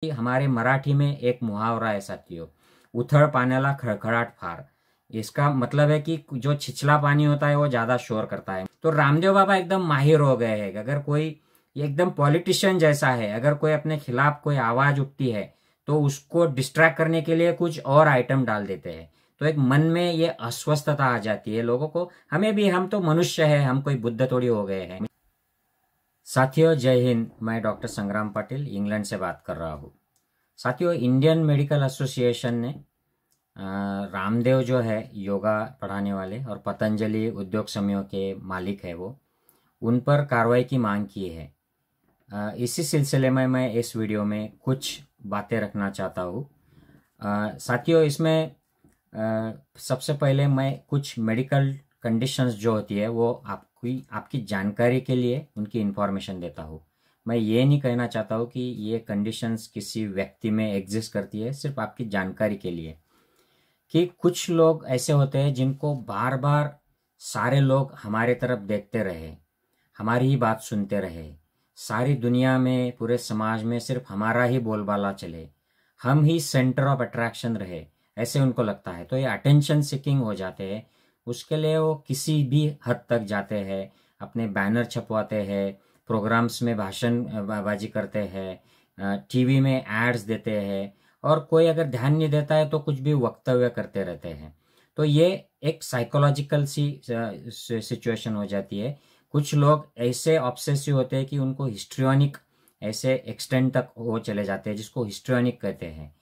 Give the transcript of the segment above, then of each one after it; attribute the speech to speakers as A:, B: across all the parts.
A: कि हमारे मराठी में एक मुहावरा है साथियों, उथड़ पाण्याला खड़खड़ाट फार। इसका मतलब है कि जो छिछला पानी होता है वो ज्यादा शोर करता है। तो रामदेव बाबा एकदम माहिर हो गए हैं। अगर कोई ये एकदम पॉलिटिशियन जैसा है, अगर कोई अपने खिलाफ कोई आवाज उठती है तो उसको डिस्ट्रैक्ट करने के लिए कुछ और आइटम डाल देते हैं। तो एक मन में ये अस्वस्थता आ जाती है लोगों को। हमें भी, हम तो मनुष्य है, हम कोई बुद्ध थोड़ी हो गए हैं। साथियों जय हिंद, मैं डॉक्टर संग्राम पाटिल इंग्लैंड से बात कर रहा हूँ। साथियों, इंडियन मेडिकल एसोसिएशन ने रामदेव जो है योगा पढ़ाने वाले और पतंजलि उद्योग समूह के मालिक है वो, उन पर कार्रवाई की मांग की है। इसी सिलसिले में मैं इस वीडियो में कुछ बातें रखना चाहता हूँ। साथियों, इसमें सबसे पहले मैं कुछ मेडिकल कंडीशंस जो होती है वो आपकी जानकारी के लिए उनकी इन्फॉर्मेशन देता हूँ। मैं ये नहीं कहना चाहता हूँ कि ये कंडीशंस किसी व्यक्ति में एग्जिस्ट करती है, सिर्फ आपकी जानकारी के लिए। कि कुछ लोग ऐसे होते हैं जिनको बार बार सारे लोग हमारे तरफ देखते रहे, हमारी ही बात सुनते रहे, सारी दुनिया में, पूरे समाज में सिर्फ हमारा ही बोलबाला चले, हम ही सेंटर ऑफ अट्रैक्शन रहे, ऐसे उनको लगता है। तो ये अटेंशन सीकिंग हो जाते हैं। उसके लिए वो किसी भी हद तक जाते हैं, अपने बैनर छपवाते हैं, प्रोग्राम्स में भाषण बाजी करते हैं, टीवी में एड्स देते हैं, और कोई अगर ध्यान नहीं देता है तो कुछ भी वक्तव्य करते रहते हैं। तो ये एक साइकोलॉजिकल सी सिचुएशन हो जाती है। कुछ लोग ऐसे ऑब्सेसिव होते हैं कि उनको हिस्ट्रियोनिक ऐसे एक्सटेंड तक वो चले जाते हैं, जिसको हिस्ट्रियोनिक कहते हैं।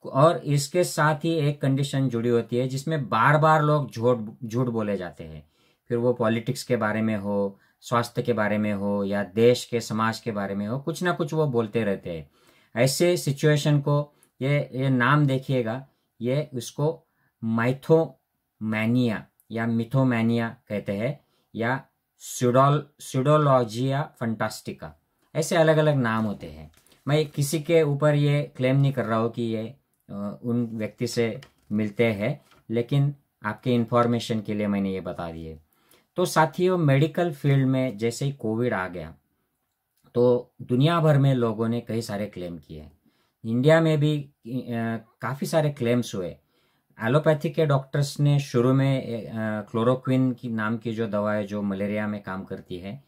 A: और इसके साथ ही एक कंडीशन जुड़ी होती है जिसमें बार बार लोग झूठ बोले जाते हैं। फिर वो पॉलिटिक्स के बारे में हो, स्वास्थ्य के बारे में हो, या देश के समाज के बारे में हो, कुछ ना कुछ वो बोलते रहते हैं। ऐसे सिचुएशन को ये नाम देखिएगा, ये उसको माइथोमैनिया या मिथोमैनिया कहते हैं, या स्यूडोलॉजिया फंटास्टिका, ऐसे अलग अलग नाम होते हैं। मैं किसी के ऊपर ये क्लेम नहीं कर रहा हूँ कि ये उन व्यक्ति से मिलते हैं, लेकिन आपके इंफॉर्मेशन के लिए मैंने ये बता दिए। तो साथियों, मेडिकल फील्ड में जैसे ही कोविड आ गया तो दुनिया भर में लोगों ने कई सारे क्लेम किए। इंडिया में भी काफ़ी सारे क्लेम्स हुए। एलोपैथी के डॉक्टर्स ने शुरू में क्लोरोक्विन की नाम की जो दवा है जो मलेरिया में काम करती है,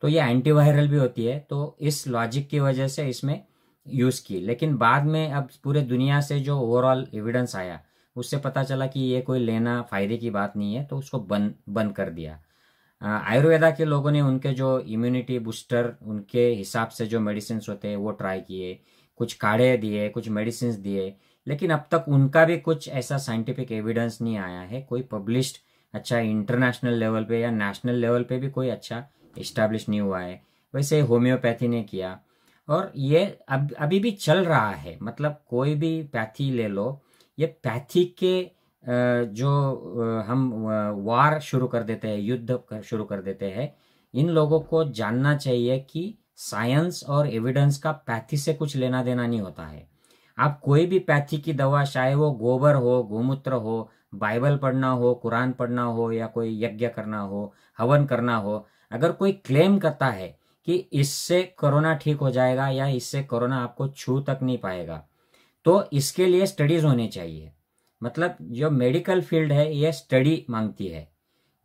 A: तो ये एंटीवायरल भी होती है, तो इस लॉजिक की वजह से इसमें यूज़ की। लेकिन बाद में अब पूरे दुनिया से जो ओवरऑल एविडेंस आया, उससे पता चला कि ये कोई लेना फ़ायदे की बात नहीं है, तो उसको बंद कर दिया। आयुर्वेदा के लोगों ने उनके जो इम्यूनिटी बूस्टर, उनके हिसाब से जो मेडिसिन होते हैं वो ट्राई किए, कुछ काढ़े दिए, कुछ मेडिसिन दिए, लेकिन अब तक उनका भी कुछ ऐसा साइंटिफिक एविडेंस नहीं आया है, कोई पब्लिश्ड अच्छा इंटरनेशनल लेवल पे या नेशनल लेवल पे भी कोई अच्छा इस्टेब्लिश नहीं हुआ है। वैसे होम्योपैथी ने किया, और ये अभी भी चल रहा है। मतलब कोई भी पैथी ले लो, ये पैथी के जो हम वार शुरू कर देते हैं, युद्ध शुरू कर देते हैं, इन लोगों को जानना चाहिए कि साइंस और एविडेंस का पैथी से कुछ लेना देना नहीं होता है। आप कोई भी पैथी की दवा, चाहे वो गोबर हो, गोमूत्र हो, बाइबल पढ़ना हो, कुरान पढ़ना हो, या कोई यज्ञ करना हो, हवन करना हो, अगर कोई क्लेम करता है कि इससे कोरोना ठीक हो जाएगा या इससे कोरोना आपको छू तक नहीं पाएगा, तो इसके लिए स्टडीज होनी चाहिए। मतलब जो मेडिकल फील्ड है ये स्टडी मांगती है।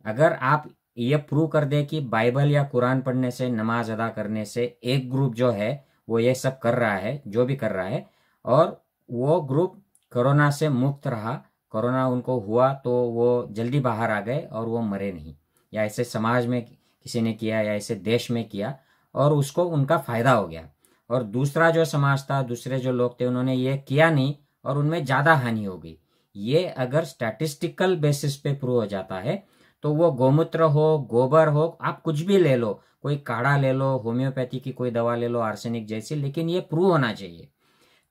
A: अगर आप ये प्रूव कर दे कि बाइबल या कुरान पढ़ने से, नमाज अदा करने से एक ग्रुप जो है वो ये सब कर रहा है, जो भी कर रहा है, और वो ग्रुप कोरोना से मुक्त रहा, कोरोना उनको हुआ तो वो जल्दी बाहर आ गए और वो मरे नहीं, या ऐसे समाज में किसी ने किया या ऐसे देश में किया और उसको उनका फायदा हो गया, और दूसरा जो समाज था, दूसरे जो लोग थे, उन्होंने ये किया नहीं और उनमें ज़्यादा हानि हो गई। ये अगर स्टैटिस्टिकल बेसिस पे प्रूव हो जाता है तो वो गोमूत्र हो, गोबर हो, आप कुछ भी ले लो, कोई काढ़ा ले लो, होम्योपैथी की कोई दवा ले लो, आर्सेनिक जैसी, लेकिन ये प्रूव होना चाहिए।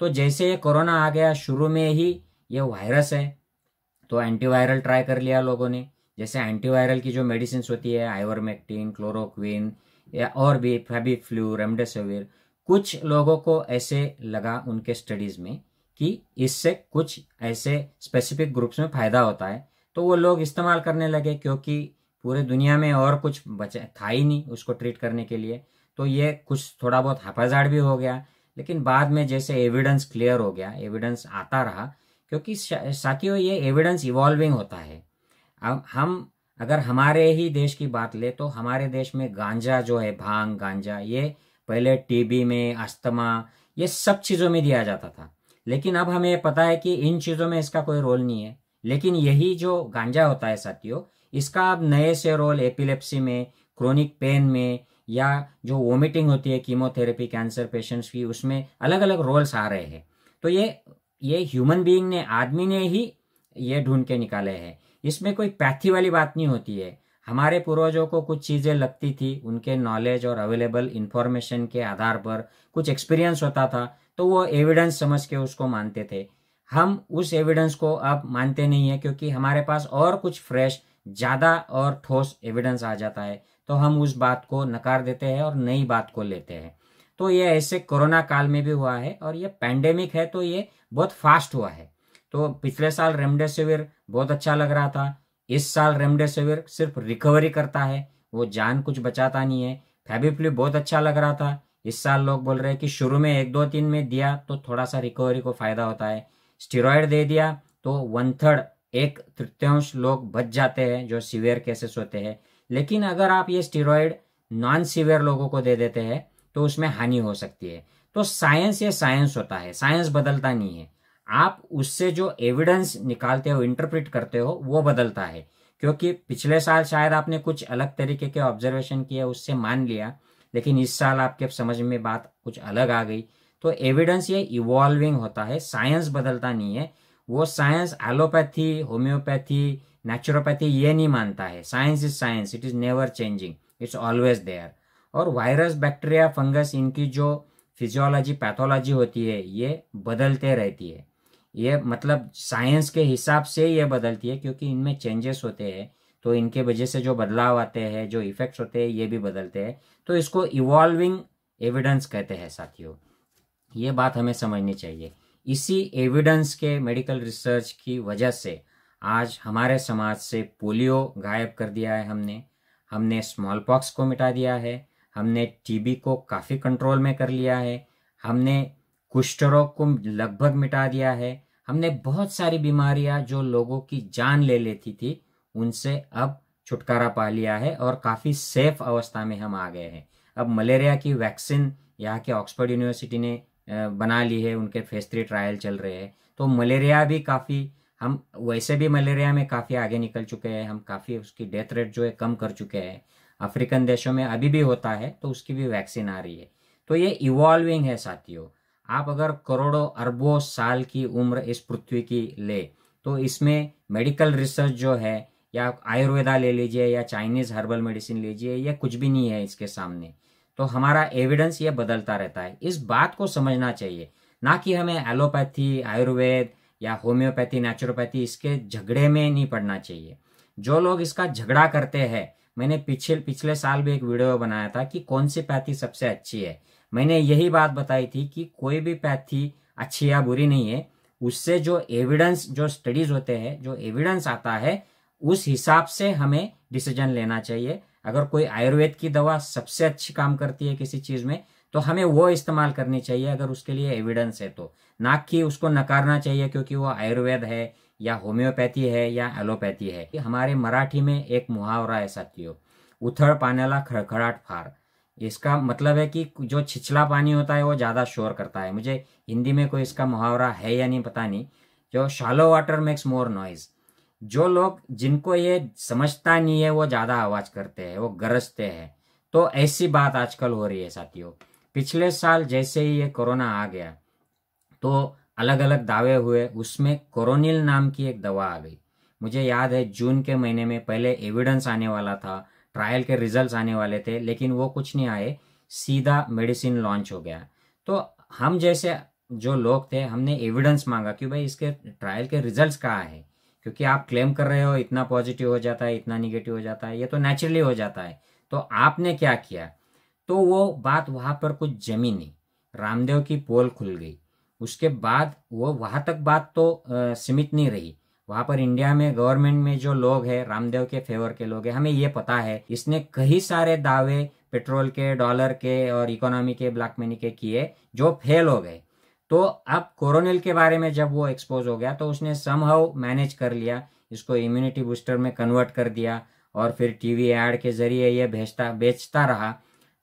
A: तो जैसे ये कोरोना आ गया, शुरू में ही ये वायरस है तो एंटीवायरल ट्राई कर लिया लोगों ने। जैसे एंटीवायरल की जो मेडिसिन होती है, आइवरमेक्टिन, क्लोरोक्विन, या और भी फेबिफ्लू, रेमडेसिविर, कुछ लोगों को ऐसे लगा उनके स्टडीज में कि इससे कुछ ऐसे स्पेसिफिक ग्रुप्स में फायदा होता है, तो वो लोग इस्तेमाल करने लगे, क्योंकि पूरे दुनिया में और कुछ बचा था ही नहीं उसको ट्रीट करने के लिए। तो ये कुछ थोड़ा बहुत हापाजाड़ भी हो गया, लेकिन बाद में जैसे एविडेंस क्लियर हो गया, एविडेंस आता रहा, क्योंकि साथियों ये एविडेंस इवॉल्विंग होता है। अब हम अगर हमारे ही देश की बात ले तो हमारे देश में गांजा जो है, भांग गांजा, ये पहले टीबी में, अस्थमा, ये सब चीज़ों में दिया जाता था। लेकिन अब हमें पता है कि इन चीज़ों में इसका कोई रोल नहीं है। लेकिन यही जो गांजा होता है साथियों, इसका अब नए से रोल एपिलेप्सी में, क्रोनिक पेन में, या जो वोमिटिंग होती है कीमोथेरेपी कैंसर पेशेंट्स की, उसमें अलग अलग रोल्स आ रहे हैं। तो ये ह्यूमन बीइंग ने, आदमी ने ही ये ढूंढ के निकाले हैं। इसमें कोई पैथी वाली बात नहीं होती है। हमारे पूर्वजों को कुछ चीज़ें लगती थी, उनके नॉलेज और अवेलेबल इंफॉर्मेशन के आधार पर कुछ एक्सपीरियंस होता था, तो वो एविडेंस समझ के उसको मानते थे। हम उस एविडेंस को अब मानते नहीं है, क्योंकि हमारे पास और कुछ फ्रेश, ज़्यादा और ठोस एविडेंस आ जाता है, तो हम उस बात को नकार देते हैं और नई बात को लेते हैं। तो ये ऐसे कोरोना काल में भी हुआ है, और ये पैंडेमिक है तो ये बहुत फास्ट हुआ है। तो पिछले साल रेमडेसिविर बहुत अच्छा लग रहा था, इस साल रेमडेसिविर सिर्फ रिकवरी करता है, वो जान कुछ बचाता नहीं है। फेविपिरिव बहुत अच्छा लग रहा था, इस साल लोग बोल रहे हैं कि शुरू में 1-2 दिन में दिया तो थोड़ा सा रिकवरी को फायदा होता है। स्टीरॉयड दे दिया तो 1/3, 1/3 लोग बच जाते हैं जो सीवियर केसेस होते हैं। लेकिन अगर आप ये स्टीरॉयड नॉन सीवियर लोगों को दे देते हैं तो उसमें हानि हो सकती है। तो साइंस ये साइंस होता है, साइंस बदलता नहीं है। आप उससे जो एविडेंस निकालते हो, इंटरप्रेट करते हो, वो बदलता है। क्योंकि पिछले साल शायद आपने कुछ अलग तरीके के ऑब्जर्वेशन किए, उससे मान लिया, लेकिन इस साल आपके समझ में बात कुछ अलग आ गई। तो एविडेंस ये इवॉल्विंग होता है, साइंस बदलता नहीं है। वो साइंस एलोपैथी, होम्योपैथी, नेचुरोपैथी ये नहीं मानता है। Science is science, it is never changing, it's always there. और वायरस, बैक्टीरिया, फंगस, इनकी जो फिजियोलॉजी, पैथोलॉजी होती है, ये बदलते रहती है। ये मतलब साइंस के हिसाब से ये बदलती है, क्योंकि इनमें चेंजेस होते हैं, तो इनके वजह से जो बदलाव आते हैं, जो इफेक्ट्स होते हैं, ये भी बदलते हैं। तो इसको इवॉल्विंग एविडेंस कहते हैं साथियों। ये बात हमें समझनी चाहिए। इसी एविडेंस के, मेडिकल रिसर्च की वजह से आज हमारे समाज से पोलियो गायब कर दिया है हमने स्मॉल पॉक्स को मिटा दिया है, हमने टीबी को काफ़ी कंट्रोल में कर लिया है, हमने कुष्ठ रोग को लगभग मिटा दिया है, हमने बहुत सारी बीमारियां जो लोगों की जान ले लेती थी, उनसे अब छुटकारा पा लिया है और काफ़ी सेफ अवस्था में हम आ गए हैं। अब मलेरिया की वैक्सीन यहाँ के ऑक्सफोर्ड यूनिवर्सिटी ने बना ली है, उनके फेज 3 ट्रायल चल रहे हैं। तो मलेरिया भी काफ़ी, हम वैसे भी मलेरिया में काफ़ी आगे निकल चुके हैं, हम काफ़ी उसकी डेथ रेट जो है कम कर चुके हैं। अफ्रीकन देशों में अभी भी होता है, तो उसकी भी वैक्सीन आ रही है। तो ये इवॉल्विंग है साथियों। आप अगर करोड़ों अरबों साल की उम्र इस पृथ्वी की ले, तो इसमें मेडिकल रिसर्च जो है, या आयुर्वेदा ले लीजिए या चाइनीज हर्बल मेडिसिन लीजिए, ये कुछ भी नहीं है इसके सामने। तो हमारा एविडेंस ये बदलता रहता है, इस बात को समझना चाहिए। ना कि हमें एलोपैथी, आयुर्वेद या होम्योपैथी, नेचुरोपैथी, इसके झगड़े में नहीं पड़ना चाहिए। जो लोग इसका झगड़ा करते हैं, मैंने पिछले साल भी एक वीडियो बनाया था कि कौन सी पैथी सबसे अच्छी है। मैंने यही बात बताई थी कि कोई भी पैथी अच्छी या बुरी नहीं है, उससे जो एविडेंस, जो स्टडीज होते हैं, जो एविडेंस आता है, उस हिसाब से हमें डिसीजन लेना चाहिए। अगर कोई आयुर्वेद की दवा सबसे अच्छी काम करती है किसी चीज में, तो हमें वो इस्तेमाल करनी चाहिए अगर उसके लिए एविडेंस है तो, ना कि उसको नकारना चाहिए क्योंकि वो आयुर्वेद है या होम्योपैथी है या एलोपैथी है। हमारे मराठी में एक मुहावरा है साथियों, उथड़ पाण्याला खड़खड़ाट फार। इसका मतलब है कि जो छिछला पानी होता है वो ज्यादा शोर करता है। मुझे हिंदी में कोई इसका मुहावरा है या नहीं पता नहीं। जो shallow water makes more noise, जो लोग, जिनको ये समझता नहीं है, वो ज्यादा आवाज करते हैं, वो गरजते हैं। तो ऐसी बात आजकल हो रही है साथियों। पिछले साल जैसे ही ये कोरोना आ गया, तो अलग अलग दावे हुए, उसमें कोरोनिल नाम की एक दवा आ गई। मुझे याद है जून के महीने में पहले एविडेंस आने वाला था, ट्रायल के रिजल्ट्स आने वाले थे, लेकिन वो कुछ नहीं आए, सीधा मेडिसिन लॉन्च हो गया। तो हम जैसे जो लोग थे, हमने एविडेंस मांगा कि भाई इसके ट्रायल के रिजल्ट्स कहाँ है, क्योंकि आप क्लेम कर रहे हो इतना पॉजिटिव हो जाता है, इतना निगेटिव हो जाता है, ये तो नेचुरली हो जाता है। तो आपने क्या किया? तो वो बात वहां पर कुछ जमी नहीं, रामदेव की पोल खुल गई। उसके बाद वो वहां तक बात तो सीमित नहीं रही। वहां पर इंडिया में गवर्नमेंट में जो लोग हैं, रामदेव के फेवर के लोग हैं, हमें ये पता है, इसने कई सारे दावे पेट्रोल के, डॉलर के और इकोनॉमी के, ब्लैक मनी के किए जो फेल हो गए। तो अब कोरोनिल के बारे में जब वो एक्सपोज हो गया तो उसने समहाउ मैनेज कर लिया, इसको इम्यूनिटी बूस्टर में कन्वर्ट कर दिया और फिर टीवी ऐड के जरिए ये बेचता रहा।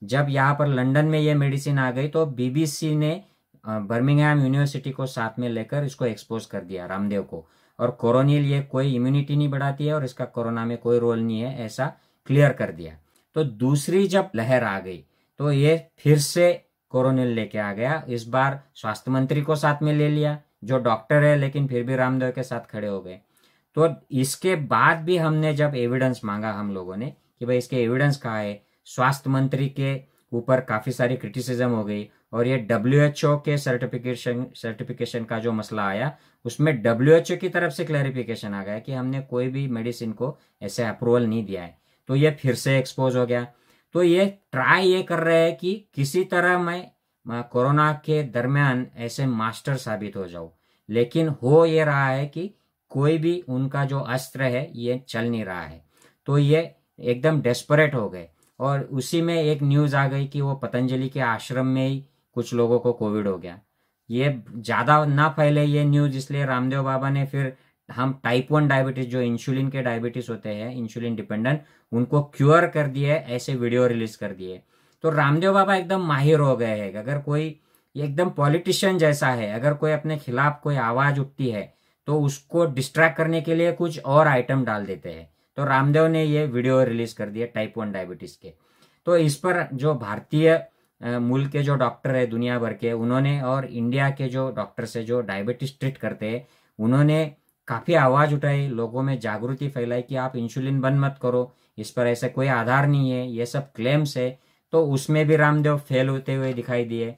A: जब यहाँ पर लंदन में ये मेडिसिन आ गई तो बीबीसी ने बर्मिंघम यूनिवर्सिटी को साथ में लेकर इसको एक्सपोज कर दिया, रामदेव को। और कोरोनिल ये कोई इम्यूनिटी नहीं बढ़ाती है और इसका कोरोना में कोई रोल नहीं है, ऐसा क्लियर कर दिया। तो दूसरी जब लहर आ गई तो ये फिर से कोरोनिल लेके आ गया। इस बार स्वास्थ्य मंत्री को साथ में ले लिया जो डॉक्टर है, लेकिन फिर भी रामदेव के साथ खड़े हो गए। तो इसके बाद भी हमने जब एविडेंस मांगा हम लोगों ने कि भाई इसके एविडेंस कहाँ है, स्वास्थ्य मंत्री के ऊपर काफी सारी क्रिटिसिज्म हो गई। और ये WHO के सर्टिफिकेशन का जो मसला आया उसमें WHO की तरफ से क्लैरिफिकेशन आ गया कि हमने कोई भी मेडिसिन को ऐसे अप्रूवल नहीं दिया है। तो ये फिर से एक्सपोज हो गया। तो ये ट्राई ये कर रहे हैं कि किसी तरह मैं कोरोना के दरमियान ऐसे मास्टर साबित हो जाऊं, लेकिन हो ये रहा है कि कोई भी उनका जो अस्त्र है ये चल नहीं रहा है। तो ये एकदम डेस्परेट हो गए। और उसी में एक न्यूज आ गई कि वो पतंजलि के आश्रम में ही कुछ लोगों को कोविड हो गया। ये ज्यादा ना फैले ये न्यूज, इसलिए रामदेव बाबा ने फिर हम टाइप 1 डायबिटीज, जो इंसुलिन के डायबिटीज होते हैं, इंसुलिन डिपेंडेंट, उनको क्योर कर दिए, ऐसे वीडियो रिलीज कर दिए। तो रामदेव बाबा एकदम माहिर हो गए हैं। अगर कोई एकदम पॉलिटिशियन जैसा है, अगर कोई अपने खिलाफ कोई आवाज उठती है तो उसको डिस्ट्रैक्ट करने के लिए कुछ और आइटम डाल देते हैं। तो रामदेव ने ये वीडियो रिलीज कर दिए टाइप 1 डायबिटीज के। तो इस पर जो भारतीय मूल के जो डॉक्टर है दुनिया भर के, उन्होंने, और इंडिया के जो डॉक्टर्स है जो डायबिटीज ट्रीट करते हैं, उन्होंने काफी आवाज उठाई, लोगों में जागृति फैलाई कि आप इंसुलिन बंद मत करो, इस पर ऐसा कोई आधार नहीं है, ये सब क्लेम्स है। तो उसमें भी रामदेव फेल होते हुए दिखाई दिए।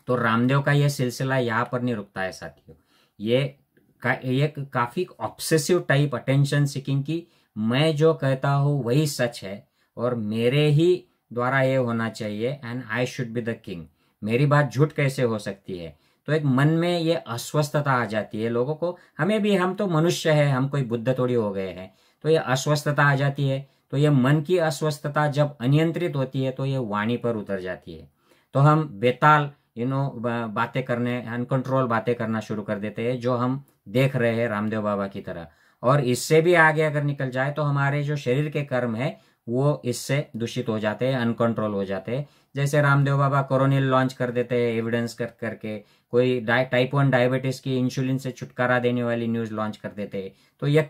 A: तो रामदेव का ये सिलसिला यहाँ पर नहीं रुकता है साथियों। ये काफी ऑब्सेसिव टाइप अटेंशन सीकिंग की, मैं जो कहता हूँ वही सच है और मेरे ही द्वारा ये होना चाहिए, and I should be the king, मेरी बात झूठ कैसे हो सकती है। तो एक मन में ये अस्वस्थता आ जाती है लोगों को, हमें भी, हम तो मनुष्य है, हम कोई बुद्ध थोड़ी हो गए हैं। तो ये अस्वस्थता आ जाती है। तो ये मन की अस्वस्थता जब अनियंत्रित होती है तो ये वाणी पर उतर जाती है। तो हम बेताल बातें करने, अनकंट्रोल बातें करना शुरू कर देते हैं, जो हम देख रहे हैं रामदेव बाबा की तरह। और इससे भी आगे अगर निकल जाए तो हमारे जो शरीर के कर्म है वो इससे दूषित हो जाते हैं, अनकंट्रोल हो जाते हैं। जैसे रामदेव बाबा कोरोनिल लॉन्च कर देते हैं एविडेंस करके, कोई टाइप 1 डायबिटीज की इंसुलिन से छुटकारा देने वाली न्यूज लॉन्च कर देते हैं। तो यह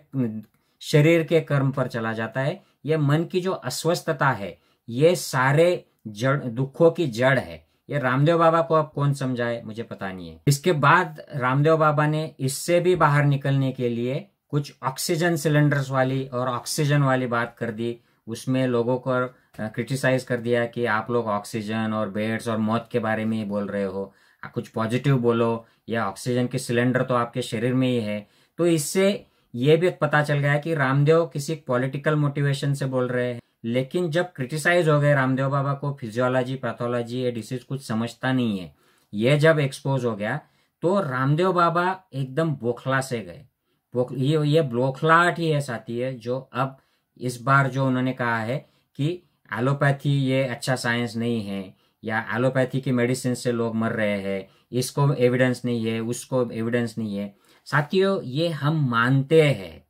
A: शरीर के कर्म पर चला जाता है। यह मन की जो अस्वस्थता है, ये सारे दुखों की जड़ है। ये रामदेव बाबा को अब कौन समझाए, मुझे पता नहीं है। इसके बाद रामदेव बाबा ने इससे भी बाहर निकलने के लिए कुछ ऑक्सीजन सिलेंडर्स वाली और ऑक्सीजन वाली बात कर दी। उसमें लोगों को क्रिटिसाइज कर दिया कि आप लोग ऑक्सीजन और बेड्स और मौत के बारे में ही बोल रहे हो, कुछ पॉजिटिव बोलो, या ऑक्सीजन के सिलेंडर तो आपके शरीर में ही है। तो इससे ये भी पता चल गया कि रामदेव किसी पॉलिटिकल मोटिवेशन से बोल रहे हैं। लेकिन जब क्रिटिसाइज हो गए रामदेव बाबा को, फिजियोलॉजी, पैथोलॉजी, ये डिसीज कुछ समझता नहीं है, ये जब एक्सपोज हो गया तो रामदेव बाबा एकदम बौखला से गए। ये बौखलाहट ही ऐसा आती है जो अब इस बार जो उन्होंने कहा है कि एलोपैथी ये अच्छा साइंस नहीं है, या एलोपैथी की मेडिसिन से लोग मर रहे हैं, इसको एविडेंस नहीं है, उसको एविडेंस नहीं है। साथियों, ये हम मानते हैं।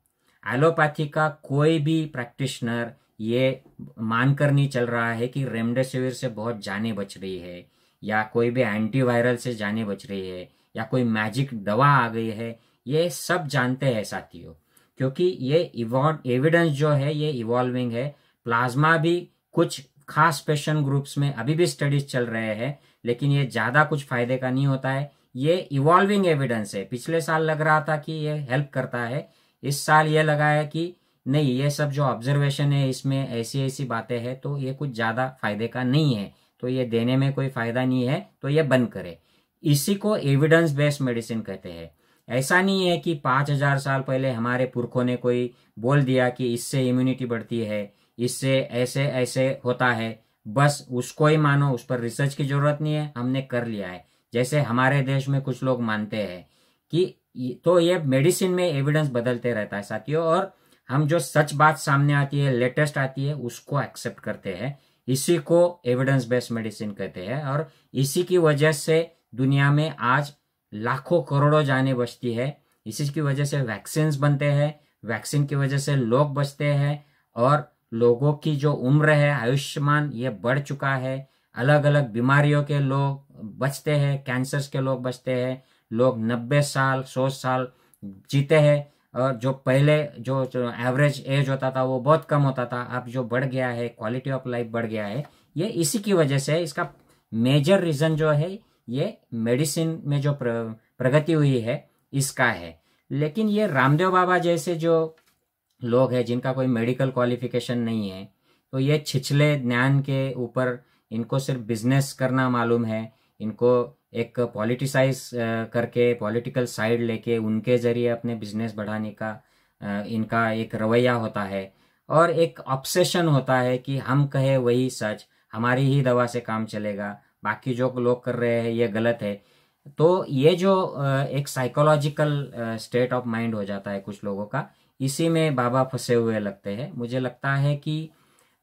A: एलोपैथी का कोई भी प्रैक्टिशनर ये मानकर नहीं चल रहा है कि रेमडेसिविर से बहुत जानें बच रही है, या कोई भी एंटीवायरल से जानें बच रही है, या कोई मैजिक दवा आ गई है। ये सब जानते हैं साथियों, क्योंकि ये एविडेंस जो है ये इवॉल्विंग है। प्लाज्मा भी कुछ खास पेशेंट ग्रुप्स में अभी भी स्टडीज चल रहे हैं, लेकिन ये ज्यादा कुछ फायदे का नहीं होता है। ये इवॉल्विंग एविडेंस है। पिछले साल लग रहा था कि ये हेल्प करता है, इस साल ये लगा है कि नहीं, ये सब जो ऑब्जर्वेशन है इसमें ऐसी ऐसी बातें हैं, तो ये कुछ ज्यादा फायदे का नहीं है, तो ये देने में कोई फायदा नहीं है, तो ये बंद करे। इसी को एविडेंस बेस्ड मेडिसिन कहते हैं। ऐसा नहीं है कि 5000 साल पहले हमारे पुरखों ने कोई बोल दिया कि इससे इम्यूनिटी बढ़ती है, इससे ऐसे ऐसे होता है, बस उसको ही मानो, उस पर रिसर्च की जरूरत नहीं है, हमने कर लिया है, जैसे हमारे देश में कुछ लोग मानते हैं कि। तो ये मेडिसिन में एविडेंस बदलते रहता है साथियों, और हम जो सच बात सामने आती है, लेटेस्ट आती है, उसको एक्सेप्ट करते हैं। इसी को एविडेंस बेस्ड मेडिसिन कहते हैं। और इसी की वजह से दुनिया में आज लाखों करोड़ों जानें बचती है। इसी की वजह से वैक्सीन्स बनते हैं, वैक्सीन की वजह से लोग बचते हैं, और लोगों की जो उम्र है, आयुष्मान, ये बढ़ चुका है। अलग अलग बीमारियों के लोग बचते हैं, कैंसर्स के लोग बचते हैं, लोग 90 साल 100 साल जीते हैं। और जो पहले जो एवरेज एज होता था वो बहुत कम होता था, अब जो बढ़ गया है, क्वालिटी ऑफ लाइफ बढ़ गया है, ये इसी की वजह से है। इसका मेजर रीजन जो है ये मेडिसिन में जो प्रगति हुई है इसका है। लेकिन ये रामदेव बाबा जैसे जो लोग हैं जिनका कोई मेडिकल क्वालिफिकेशन नहीं है, तो ये छिछले ज्ञान के ऊपर इनको सिर्फ बिजनेस करना मालूम है, इनको एक पॉलिटिसाइज करके पॉलिटिकल साइड लेके उनके जरिए अपने बिजनेस बढ़ाने का इनका एक रवैया होता है, और एक ऑब्सेशन होता है कि हम कहे वही सच, हमारी ही दवा से काम चलेगा, बाकी जो लोग कर रहे हैं ये गलत है। तो ये जो एक साइकोलॉजिकल स्टेट ऑफ माइंड हो जाता है कुछ लोगों का, इसी में बाबा फंसे हुए लगते हैं। मुझे लगता है कि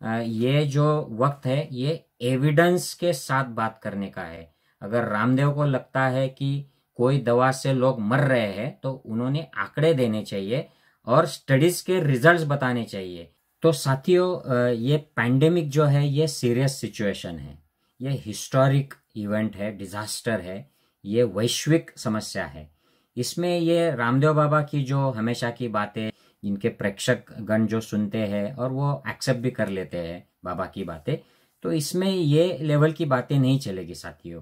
A: ये जो वक्त है ये एविडेंस के साथ बात करने का है। अगर रामदेव को लगता है कि कोई दवा से लोग मर रहे हैं तो उन्होंने आंकड़े देने चाहिए और स्टडीज के रिजल्ट्स बताने चाहिए। तो साथियों, ये पैंडेमिक जो है ये सीरियस सिचुएशन है, ये हिस्टोरिक इवेंट है, डिजास्टर है, ये वैश्विक समस्या है। इसमें ये रामदेव बाबा की जो हमेशा की बातें इनके प्रेक्षक गण जो सुनते हैं और वो एक्सेप्ट भी कर लेते हैं बाबा की बातें, तो इसमें ये लेवल की बातें नहीं चलेगी साथियों।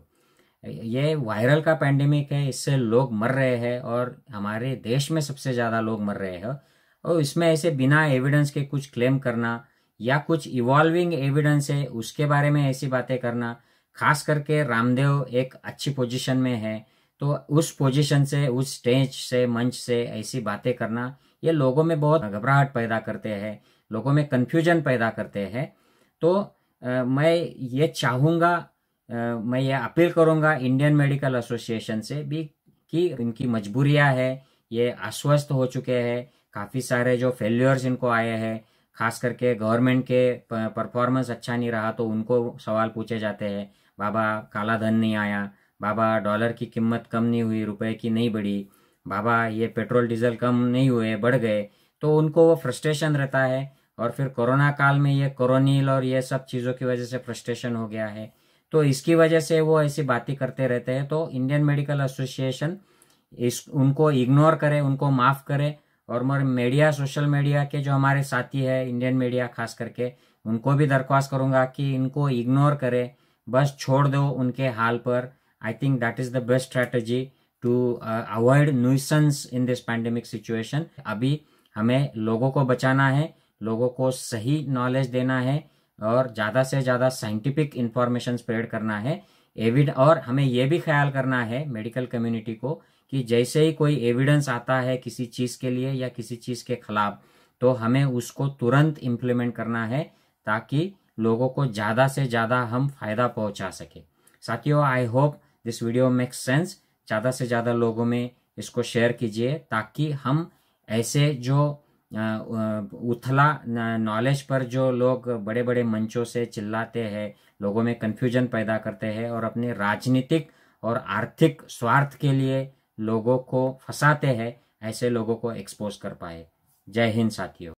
A: ये वायरल का पैंडेमिक है, इससे लोग मर रहे हैं और हमारे देश में सबसे ज़्यादा लोग मर रहे हैं, और इसमें ऐसे बिना एविडेंस के कुछ क्लेम करना या कुछ इवॉल्विंग एविडेंस है उसके बारे में ऐसी बातें करना, खास करके रामदेव एक अच्छी पोजीशन में है तो उस पोजीशन से, उस स्टेज से, मंच से ऐसी बातें करना, ये लोगों में बहुत घबराहट पैदा करते हैं, लोगों में कन्फ्यूजन पैदा करते हैं। तो मैं ये चाहूँगा, मैं ये अपील करूँगा इंडियन मेडिकल एसोसिएशन से भी कि इनकी मजबूरियाँ है, ये अस्वस्थ हो चुके हैं, काफ़ी सारे जो फेल्यूर्स इनको आए हैं, खास करके गवर्नमेंट के परफॉर्मेंस अच्छा नहीं रहा तो उनको सवाल पूछे जाते हैं, बाबा काला धन नहीं आया, बाबा डॉलर की कीमत कम नहीं हुई, रुपए की नहीं बढ़ी, बाबा ये पेट्रोल डीजल कम नहीं हुए, बढ़ गए, तो उनको वो फ्रस्ट्रेशन रहता है। और फिर कोरोना काल में ये कोरोनिल और ये सब चीज़ों की वजह से फ्रस्ट्रेशन हो गया है, तो इसकी वजह से वो ऐसी बातें करते रहते हैं। तो इंडियन मेडिकल एसोसिएशन उनको इग्नोर करे, उनको माफ़ करे, और मीडिया, सोशल मीडिया के जो हमारे साथी है, इंडियन मीडिया खास करके, उनको भी दरख्वास्त करूँगा कि इनको इग्नोर करे, बस छोड़ दो उनके हाल पर। I think that is the best strategy to avoid nuisance in this pandemic situation. अभी हमें लोगों को बचाना है, लोगों को सही नॉलेज देना है, और ज़्यादा से ज़्यादा साइंटिफिक इंफॉर्मेशन स्प्रेड करना है। और हमें यह भी ख्याल करना है मेडिकल कम्युनिटी को कि जैसे ही कोई एविडेंस आता है किसी चीज़ के लिए या किसी चीज़ के खिलाफ, तो हमें उसको तुरंत इम्प्लीमेंट करना है ताकि लोगों को ज़्यादा से ज़्यादा हम फायदा पहुंचा सके। साथियों, I hope this video makes sense. ज़्यादा से ज़्यादा लोगों में इसको शेयर कीजिए ताकि हम ऐसे जो उथला नॉलेज पर जो लोग बड़े बड़े मंचों से चिल्लाते हैं, लोगों में कन्फ्यूजन पैदा करते हैं और अपने राजनीतिक और आर्थिक स्वार्थ के लिए लोगों को फंसाते हैं, ऐसे लोगों को एक्सपोज कर पाए। जय हिंद साथियों।